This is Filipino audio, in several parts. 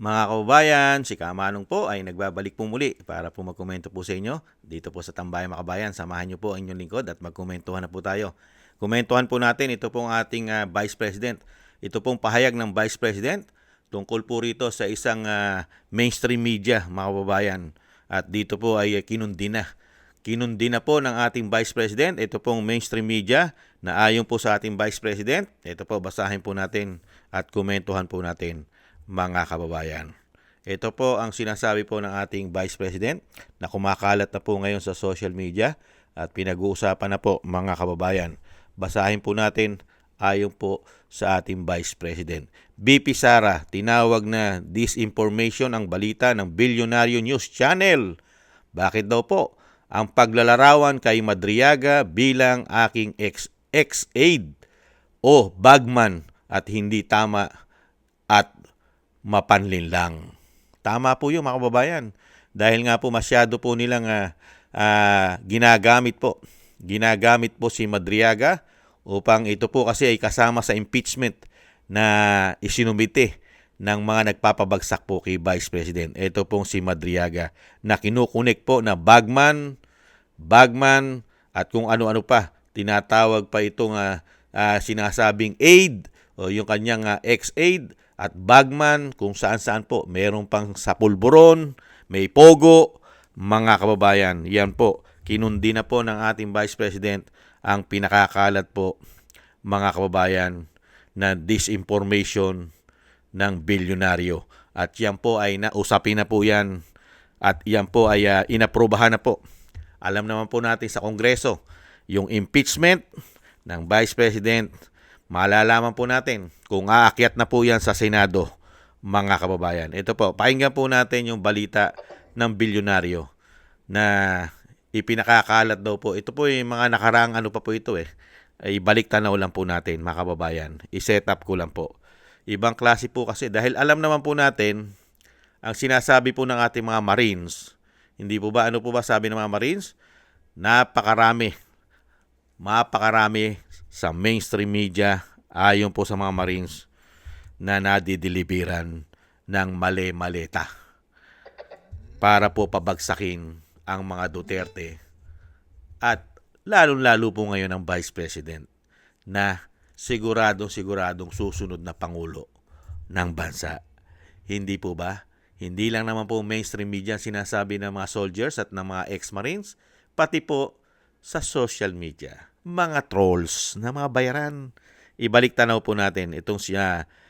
Mga kababayan, si Kamanong po ay nagbabalik po muli para po magkomento po sa inyo dito po sa Tambayan Makabayan. Samahan niyo po ang inyong lingkod at magkomentuhan na po tayo. Komentuhan po natin ito pong ating Vice President. Ito pong pahayag ng Vice President tungkol po rito sa isang mainstream media, mga kababayan. At dito po ay kinundi na. Kinundi na po ng ating Vice President. Ito pong mainstream media na ayon po sa ating Vice President. Ito po, basahin po natin at komentuhan po natin, mga kababayan. Ito po ang sinasabi po ng ating Vice President na kumakalat na po ngayon sa social media at pinag-uusapan na po, mga kababayan. Basahin po natin ayon po sa ating Vice President. VP Sara, tinawag na disinformation ang balita ng Bilyonaryo News Channel. Bakit daw po? Ang paglalarawan kay Madriaga bilang aking ex-aide o bagman at hindi tama at mapanlinlang. Tama po yun, mga kababayan. Dahil nga po masyado po nilang ginagamit po si Madriaga upang ito po kasi ay kasama sa impeachment na isinumite ng mga nagpapabagsak po kay Vice President. Ito pong si Madriaga na kinukunik po na bagman at kung ano-ano pa. Tinatawag pa itong sinasabing aide o yung kanyang ex-aide at bagman kung saan-saan po. Meron pang sa pulburon, may pogo, mga kababayan. Yan po, kinundi na po ng ating Vice President ang pinakakalat po, mga kababayan, na disinformation ng bilyonaryo. At yan po ay nausapin na po yan at yan po ay inaprobahan na po. Alam naman po natin sa Kongreso, yung impeachment ng Vice President, malalaman po natin kung aakyat na po yan sa Senado, mga kababayan. Ito po, pakinggan po natin yung balita ng bilyonaryo na ipinakakalat daw po. Ito po yung mga nakaraang ano pa po ito ay balik tanaw lang po natin, mga kababayan. I-set up ko lang po. Ibang klase po kasi dahil alam naman po natin ang sinasabi po ng ating mga Marines. Hindi po ba, ano po ba sabi ng mga Marines? Napakarami sa mainstream media ayon po sa mga Marines na nadideliveran ng mali-maleta para po pabagsakin ang mga Duterte at lalong-lalo po ngayon ang Vice President na siguradong susunod na Pangulo ng bansa. Hindi po ba? Hindi lang naman po mainstream media sinasabi ng mga soldiers at ng mga ex-Marines, pati po sa social media. Mga trolls na mga bayaran. Ibalik tanaw po natin itong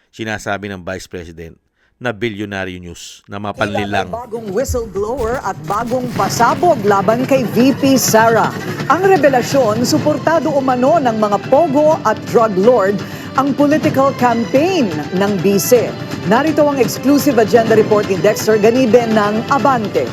sinasabi ng Vice President na Bilyonaryo News na mapanlilang. Bagong whistleblower at bagong pasabog laban kay VP Sara. Ang revelasyon, suportado umano ng mga pogo at drug lord ang political campaign ng BICE. Narito ang exclusive agenda report ni Dexter Ganibe ng Abante.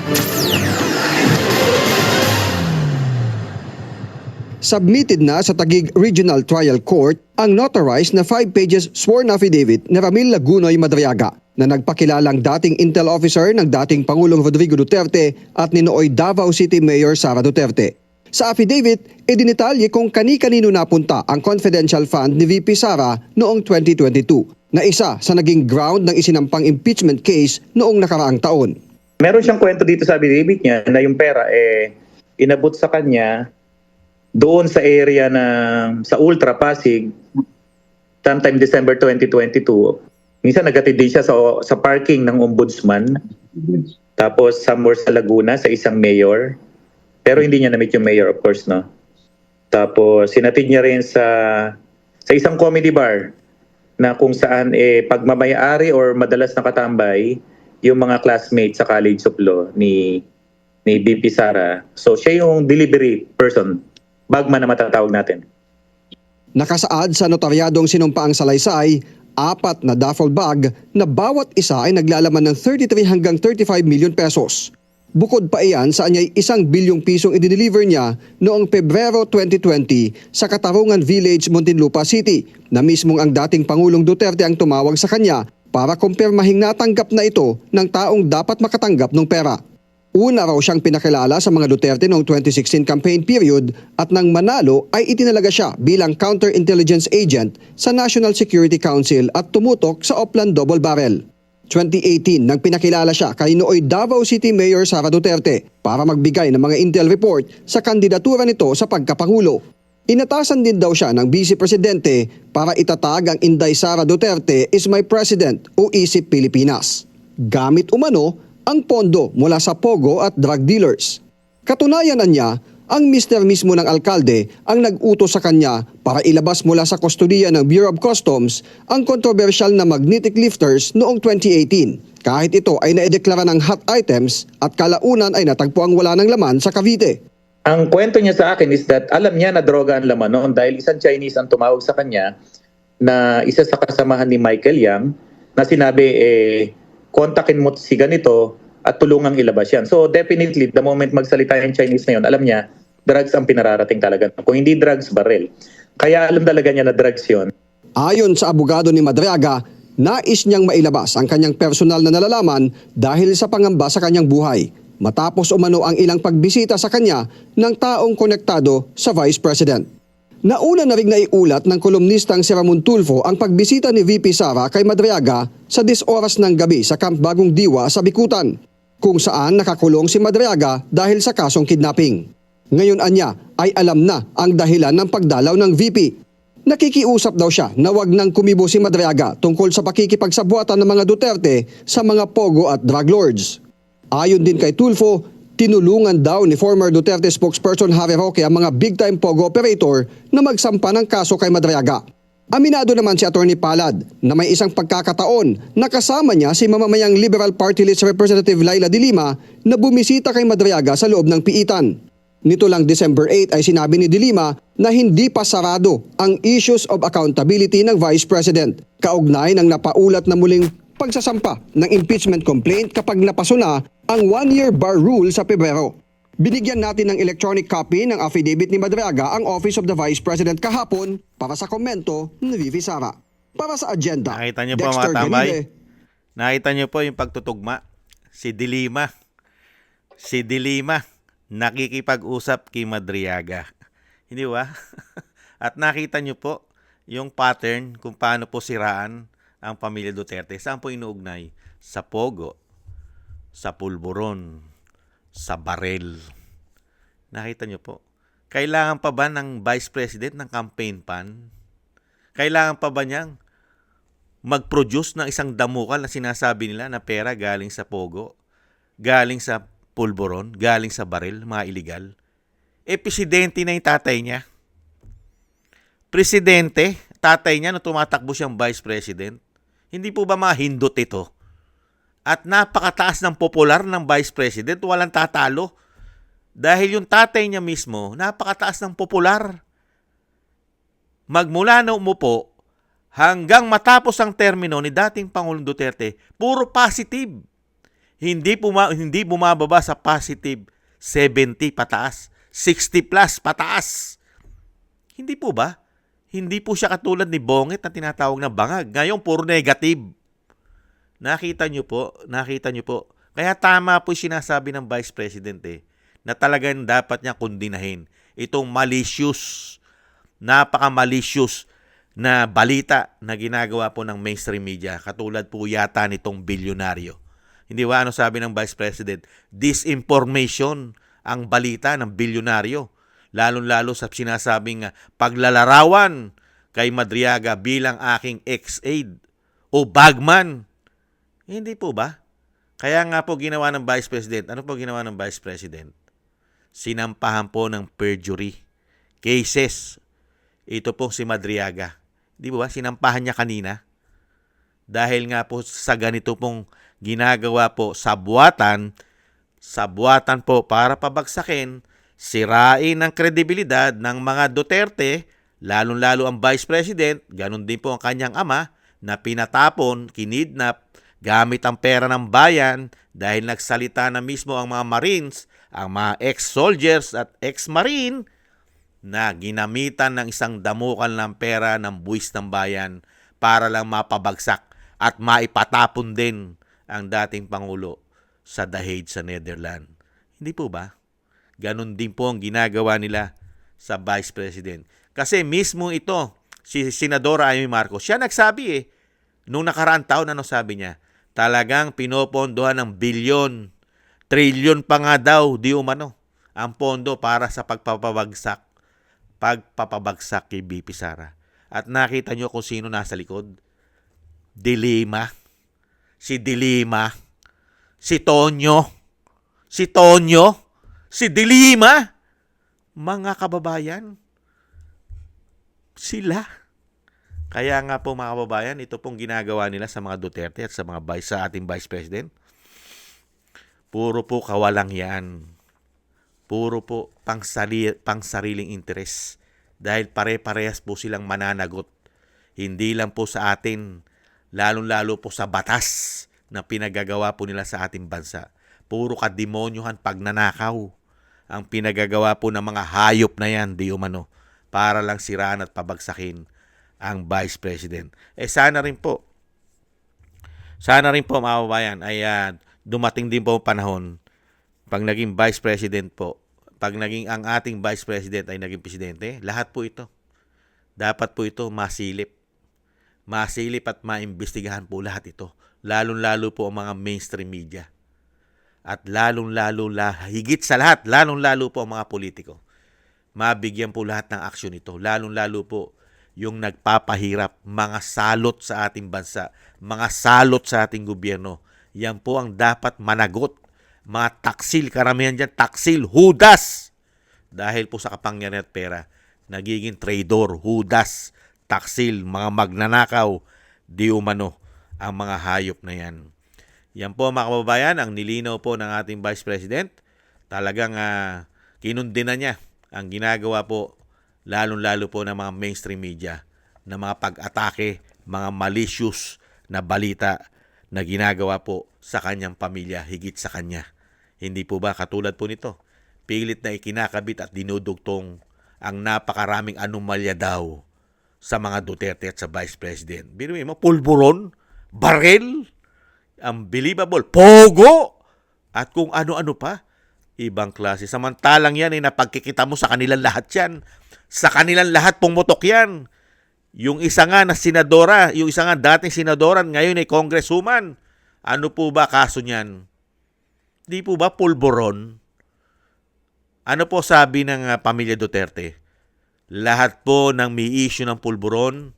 Submitted na sa Taguig Regional Trial Court ang notarized na 5 pages sworn affidavit ni Ramil Lagunoy Madriaga na nagpakilalang dating intel officer ng dating Pangulong Rodrigo Duterte at ni nooy Davao City Mayor Sara Duterte. Sa affidavit, idinitalye kung kani-kanino napunta ang confidential fund ni VP Sara noong 2022 na isa sa naging ground ng isinampang impeachment case noong nakaraang taon. Meron siyang kwento dito sa affidavit niya na yung pera inabot sa kanya doon sa area sa Ultra Pasig sometime December 2022. Minsan nagatid din siya sa parking ng ombudsman. Tapos somewhere sa Laguna sa isang mayor. Pero hindi niya na-meet yung mayor, of course, no? Tapos sinatid niya rin sa isang comedy bar na kung saan pagmamayari or madalas nakatambay yung mga classmates sa College of Law ni VP Sara. So siya yung delivery person. Bagman na matatawag natin. Nakasaad sa notaryadong sinumpaang salaysay, 4 na duffel bag na bawat isa ay naglalaman ng 33 hanggang 35 million pesos. Bukod pa iyan sa anyay 1 bilyong pisong i-deliver niya noong Pebrero 2020 sa Katarungan Village, Muntinlupa City na mismong ang dating Pangulong Duterte ang tumawag sa kanya para kumpirmahing natanggap na ito ng taong dapat makatanggap ng pera. Una raw siyang pinakilala sa mga Duterte noong 2016 campaign period at nang manalo ay itinalaga siya bilang counterintelligence agent sa National Security Council at tumutok sa Oplan Double Barrel. 2018 nang pinakilala siya kay nooy Davao City Mayor Sara Duterte para magbigay ng mga intel report sa kandidatura nito sa pagkapangulo. Inatasan din daw siya ng Vice Presidente para itatag ang Inday Sara Duterte is my president o Isip Pilipinas. Gamit umano ang pondo mula sa pogo at drug dealers. Katunayan niya, ang mister mismo ng alkalde ang nag-utos sa kanya para ilabas mula sa kustodiya ng Bureau of Customs ang kontrobersyal na magnetic lifters noong 2018. Kahit ito ay naideklara ng hot items at kalaunan ay natagpuang wala ng laman sa Cavite. Ang kwento niya sa akin is that alam niya na droga ang laman noon dahil isang Chinese ang tumawag sa kanya na isa sa kasamahan ni Michael Yang na sinabi, kontakin mo si ganito at tulungang ilabas yan. So definitely, the moment magsalita yung Chinese na yun, alam niya, drugs ang pinararating talaga. Kung hindi drugs, baril. Kaya alam talaga niya na drugs yun. Ayon sa abogado ni Madriaga, nais niyang mailabas ang kanyang personal na nalalaman dahil sa pangamba sa kanyang buhay. Matapos umano ang ilang pagbisita sa kanya ng taong konektado sa Vice President. Nauna na rin naiulat ng kolumnistang si Ramon Tulfo ang pagbisita ni VP Sara kay Madriaga sa 10 oras ng gabi sa Camp Bagong Diwa sa Bikutan, kung saan nakakulong si Madriaga dahil sa kasong kidnapping. Ngayon anya ay alam na ang dahilan ng pagdalaw ng VP. Nakikiusap daw siya na wag nang kumibo si Madriaga tungkol sa pakikipagsabuatan ng mga Duterte sa mga pogo at drug lords. Ayon din kay Tulfo, tinulungan daw ni former Duterte spokesperson Harry Roque ang mga big-time pogo operator na magsampa ng kaso kay Madriaga. Aminado naman si Atty. Palad na may isang pagkakataon na kasama niya si mamamayang Liberal Party List Representative Laila de Lima na bumisita kay Madriaga sa loob ng piitan. Nito lang December 8 ay sinabi ni de Lima na hindi pa sarado ang issues of accountability ng Vice President, kaugnay ng napaulat na muling pagsasampa ng impeachment complaint kapag napaso na ang 1-year bar rule sa Pebrero. Binigyan natin ng electronic copy ng affidavit ni Madriaga ang Office of the Vice President kahapon para sa komento ni VP Sara. Para sa agenda, Nakita niyo po mga tambay? Nakita niyo po yung pagtutugma? Si de Lima. Si de Lima nakikipag-usap kay Madriaga. Hindi ba? At nakita niyo po yung pattern kung paano po siraan ang pamilya Duterte. Saan po inuugnay? Sa pogo, sa pulburon, sa barel. Nakita niyo po. Kailangan pa ba ng Vice President ng campaign pan? Kailangan pa ba niyang mag-produce ng isang damukal na sinasabi nila na pera galing sa pogo, galing sa pulburon, galing sa barel, mga illegal? Presidente na yung tatay niya. Presidente, tatay niya na tumatakbo siyang Vice President. Hindi po ba mga hindot ito? At napakataas ng popular ng Vice President, walang tatalo. Dahil yung tatay niya mismo, napakataas ng popular. Magmula na umupo, hanggang matapos ang termino ni dating Pangulong Duterte, puro positive. Hindi bumababa sa positive 70 pataas, 60 plus pataas. Hindi po ba? Hindi po siya katulad ni Bongit na tinatawag na bangag. Ngayon, puro negative. Nakita niyo po. Kaya tama po sinasabi ng Vice President na talagang dapat niya kundinahin itong malicious, napaka-malicious na balita na ginagawa po ng mainstream media. Katulad po yata nitong bilyonaryo. Hindi ba ano sabi ng Vice President? Disinformation ang balita ng bilyonaryo. Lalong-lalo sa sinasabing paglalarawan kay Madriaga bilang aking ex-aide o bagman. Hindi po ba? Kaya nga po ginawa ng Vice President. Ano po ginawa ng Vice President? Sinampahan po ng perjury cases. Ito po si Madriaga. Di ba? Sinampahan niya kanina. Dahil nga po sa ganito pong ginagawa po sabuatan po para pabagsakin, sirain ang kredibilidad ng mga Duterte, lalong-lalo ang Vice President, ganun din po ang kanyang ama, na pinatapon, kinidnap, gamit ang pera ng bayan dahil nagsalita na mismo ang mga Marines, ang mga ex-soldiers at ex-Marine, na ginamitan ng isang damukal ng pera ng buwis ng bayan para lang mapabagsak at maipatapon din ang dating Pangulo sa The Hague sa Netherlands. Hindi po ba? Ganon din po ang ginagawa nila sa Vice President. Kasi mismo ito, si Senadora Amy Marcos, siya nagsabi nung nakaraang taon, ano sabi niya? talagang pinopondohan ng bilyon, trilyon pa nga daw, di umano, ang pondo para sa pagpapabagsak kay VP Sara. At nakita nyo kung sino nasa likod? Dilima. Si Dilima. Si Tonyo. Si Dilima. Mga kababayan, sila. Kaya nga po mga kababayan, ito pong ginagawa nila sa mga Duterte at sa ating Vice President. Puro po kawalang yan. Puro po pangsariling interes. Dahil pare-parehas po silang mananagot. Hindi lang po sa atin, lalong-lalo po sa batas na pinagagawa po nila sa ating bansa. Puro kademonyohan pagnanakaw ang pinagagawa po ng mga hayop na yan, di umano, para lang siraan at pabagsakin ang Vice President. Sana rin po mga kababayan ay dumating din po ang panahon pag naging Vice President po, pag naging ang ating Vice President ay naging Presidente, lahat po ito, dapat po ito masilip at maimbestigahan po lahat ito. Lalong-lalo po ang mga mainstream media. At higit sa lahat, lalong-lalo po ang mga politiko. Mabigyan po lahat ng aksyon ito. Lalong-lalo po yung nagpapahirap, mga salot sa ating bansa, mga salot sa ating gobyerno. Yan po ang dapat managot. Mga taksil, karamihan dyan, taksil, hudas. Dahil po sa kapangyarihan at pera, nagiging traidor, hudas, taksil, mga magnanakaw, di umano, ang mga hayop na yan. Yan po mga kababayan, ang nilinaw po ng ating Vice President. Talagang kinundina niya ang ginagawa po, lalong-lalo po ng mga mainstream media, na mga pag-atake, mga malicious na balita na ginagawa po sa kanyang pamilya, higit sa kanya. Hindi po ba katulad po nito? Pilit na ikinakabit at dinudugtong ang napakaraming anomalya daw sa mga Duterte at sa Vice President. Binuwi mo, pulburon, baril, unbelievable, pogo, at kung ano-ano pa. Ibang klase. Samantalang yan ay napagkikita mo sa kanilang lahat yan. Sa kanilang lahat pumutok yan. Yung isa nga na senadora, yung isa nga dating senadoran, ngayon ay congresswoman. Ano po ba kaso niyan? Di po ba pulburon? Ano po sabi ng pamilya Duterte? Lahat po ng may issue ng pulburon,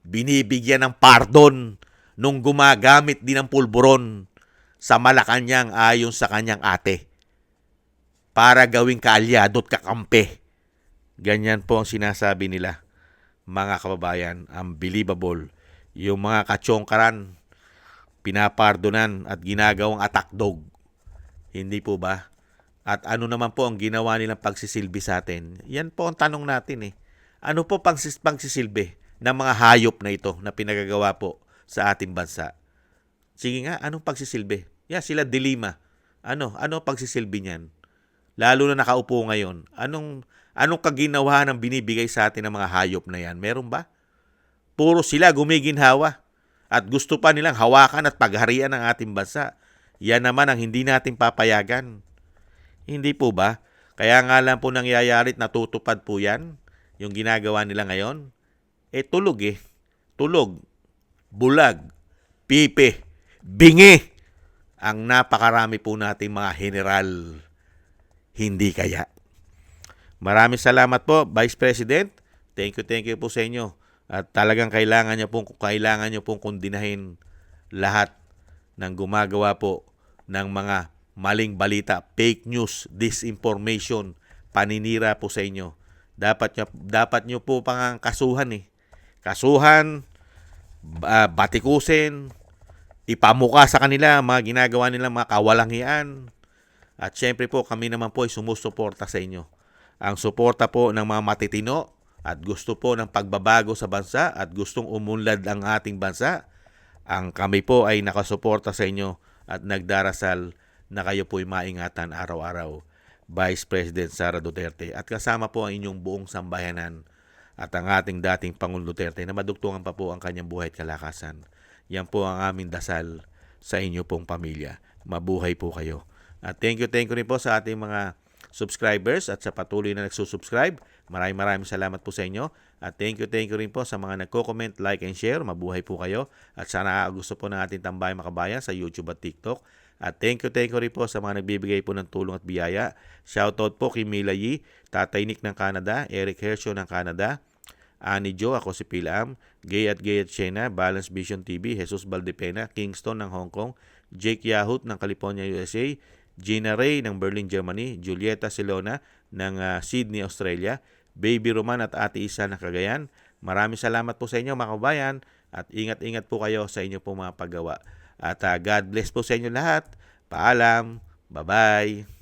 binibigyan ng pardon nung gumagamit din ng pulburon sa Malacanang ayon sa kanyang ate para gawing kaalyado at kakampi. Ganyan po ang sinasabi nila, mga kababayan. Unbelievable. Yung mga katsongkaran, pinapardonan at ginagawang attack dog. Hindi po ba? At ano naman po ang ginawa nilang pagsisilbi sa atin? Yan po ang tanong natin eh. Ano po pagsisilbi ng mga hayop na ito na pinagagawa po sa ating bansa? Sige nga, anong pagsisilbi? Sila Dilima. Ano pagsisilbi niyan? Lalo na nakaupo ngayon. Anong kaginawa ng binibigay sa atin ng mga hayop na yan? Meron ba? Puro sila gumiginhawa at gusto pa nilang hawakan at pagharian ng ating bansa. Yan naman ang hindi natin papayagan. Hindi po ba? Kaya nga lang po nangyayari at natutupad po yan, yung ginagawa nila ngayon. Tulog eh. Tulog. Bulag. Pipe. Bingi. Ang napakarami po nating mga general. Hindi kaya. Maraming salamat po, Vice President. Thank you po sa inyo. At talagang kailangan nyo pong kondinahin lahat ng gumagawa po ng mga maling balita, fake news, disinformation, paninira po sa inyo. Dapat nyo po pang kasuhan eh. Kasuhan, batikusin, ipamuka sa kanila mga ginagawa nila, mga kawalangian. At syempre po kami naman po ay sumusuporta sa inyo. Ang suporta po ng mga matitino at gusto po ng pagbabago sa bansa at gustong umunlad ang ating bansa, ang kami po ay nakasuporta sa inyo at nagdarasal na kayo po'y maingatan araw-araw. Vice President Sara Duterte at kasama po ang inyong buong sambayanan at ang ating dating Pangulong Duterte na madugtungan pa po ang kanyang buhay at kalakasan. Yan po ang aming dasal sa inyo pong pamilya. Mabuhay po kayo. At thank you rin po sa ating mga subscribers at sa patuloy na nagsusubscribe. Maraming salamat po sa inyo. At thank you rin po sa mga nagko-comment, like and share. Mabuhay po kayo. At sana gusto po ng ating Tambayan Makabayan sa YouTube at TikTok. At thank you rin po sa mga nagbibigay po ng tulong at biyaya. Shoutout po kay Mila Yi, Tatay Nick ng Canada, Eric Hershio ng Canada, Ani Jo, ako si Pilam, Gay at Shena, Balance Vision TV, Jesus Valdepena, Kingston ng Hong Kong, Jake Yahut ng California, USA, Gina Ray ng Berlin, Germany, Julieta Silona ng Sydney, Australia, Baby Roman at Ate Isa ng Cagayan. Maraming salamat po sa inyo mga kabayan at ingat-ingat po kayo sa inyo po mga paggawa. At God bless po sa inyo lahat. Paalam. Bye-bye.